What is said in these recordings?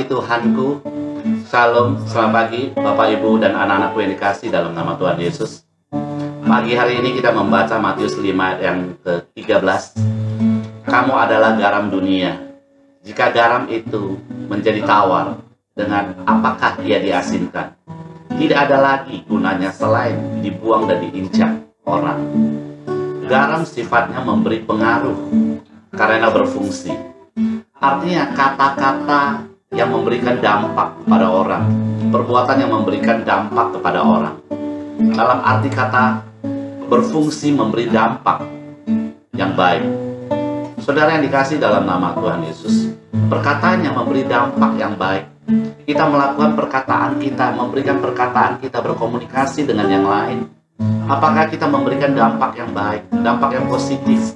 Tuhanku, Shalom, selamat pagi Bapak Ibu dan anak-anakku yang dikasih dalam nama Tuhan Yesus. Pagi hari ini kita membaca Matius 5 yang ke-13. Kamu adalah garam dunia. Jika garam itu menjadi tawar, dengan apakah ia diasinkan? Tidak ada lagi gunanya selain dibuang dan diinjak orang. Garam sifatnya memberi pengaruh karena berfungsi. Artinya kata-kata yang memberikan dampak kepada orang, perbuatan yang memberikan dampak kepada orang. Dalam arti kata berfungsi memberi dampak yang baik. Saudara yang dikasih dalam nama Tuhan Yesus, perkataan yang memberi dampak yang baik. Kita melakukan perkataan kita, memberikan perkataan kita, berkomunikasi dengan yang lain. Apakah kita memberikan dampak yang baik, dampak yang positif?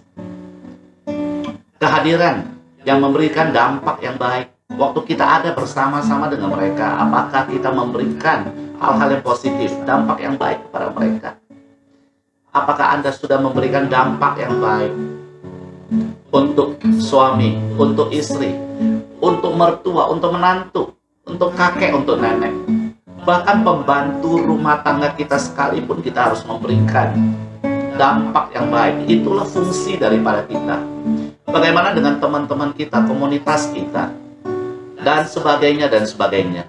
Kehadiran yang memberikan dampak yang baik. Waktu kita ada bersama-sama dengan mereka, apakah kita memberikan hal-hal yang positif, dampak yang baik kepada mereka? Apakah Anda sudah memberikan dampak yang baik untuk suami, untuk istri, untuk mertua, untuk menantu, untuk kakek, untuk nenek? Bahkan pembantu rumah tangga kita sekalipun kita harus memberikan dampak yang baik. Itulah fungsi daripada kita. Bagaimana dengan teman-teman kita, komunitas kita, dan sebagainya, dan sebagainya.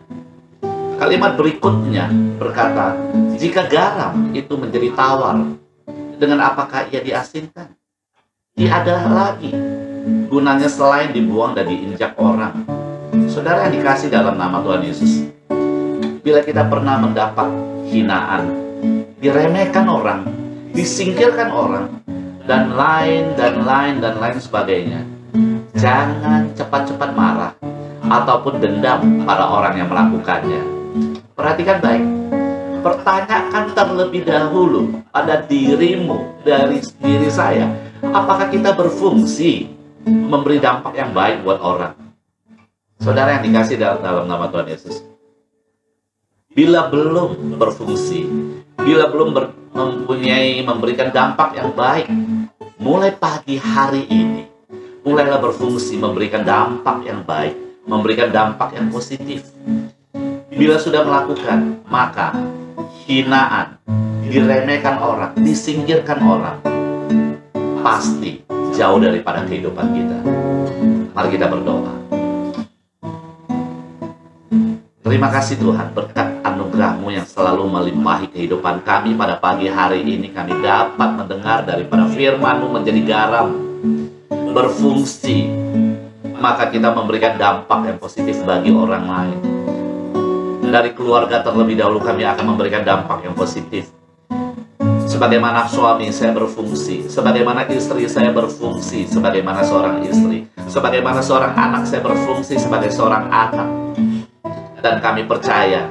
Kalimat berikutnya berkata, jika garam itu menjadi tawar, dengan apakah ia diasinkan? Tidak ada lagi gunanya selain dibuang dan diinjak orang. Saudara yang dikasih dalam nama Tuhan Yesus, bila kita pernah mendapat hinaan, diremehkan orang, disingkirkan orang, dan lain sebagainya, jangan cepat-cepat marah ataupun dendam pada orang yang melakukannya. Perhatikan baik. Pertanyakan terlebih dahulu pada dirimu, dari diri saya, apakah kita berfungsi memberi dampak yang baik buat orang? Saudara yang dikasih dalam nama Tuhan Yesus, bila belum berfungsi, bila belum memberikan dampak yang baik, mulai pagi hari ini, mulailah berfungsi memberikan dampak yang baik, memberikan dampak yang positif. Bila sudah melakukan, maka hinaan, diremehkan orang, disingkirkan orang, pasti jauh daripada kehidupan kita. Mari kita berdoa. Terima kasih Tuhan, berkat anugerah-Mu yang selalu melimpahi kehidupan kami pada pagi hari ini. Kami dapat mendengar daripada firman-Mu menjadi garam, berfungsi, maka kita memberikan dampak yang positif bagi orang lain. Dari keluarga terlebih dahulu kami akan memberikan dampak yang positif. Sebagaimana suami saya berfungsi, sebagaimana istri saya berfungsi sebagaimana seorang istri, sebagaimana seorang anak saya berfungsi sebagai seorang anak. Dan kami percaya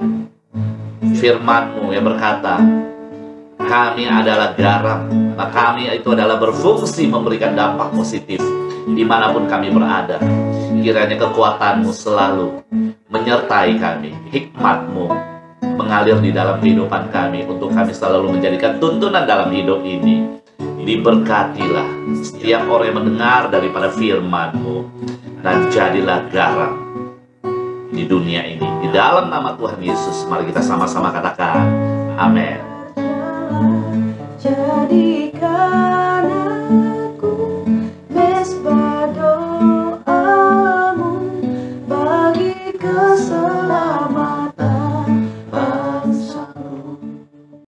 firman-Mu yang berkata, kami adalah garam, maka kami itu adalah berfungsi memberikan dampak positif dimanapun kami berada. Kiranya kekuatan-Mu selalu menyertai kami, hikmat-Mu mengalir di dalam kehidupan kami, untuk kami selalu menjadikan tuntunan dalam hidup ini. Diberkatilah setiap orang yang mendengar daripada firman-Mu, dan jadilah garam di dunia ini. Di dalam nama Tuhan Yesus, mari kita sama-sama katakan, amin. Jadikan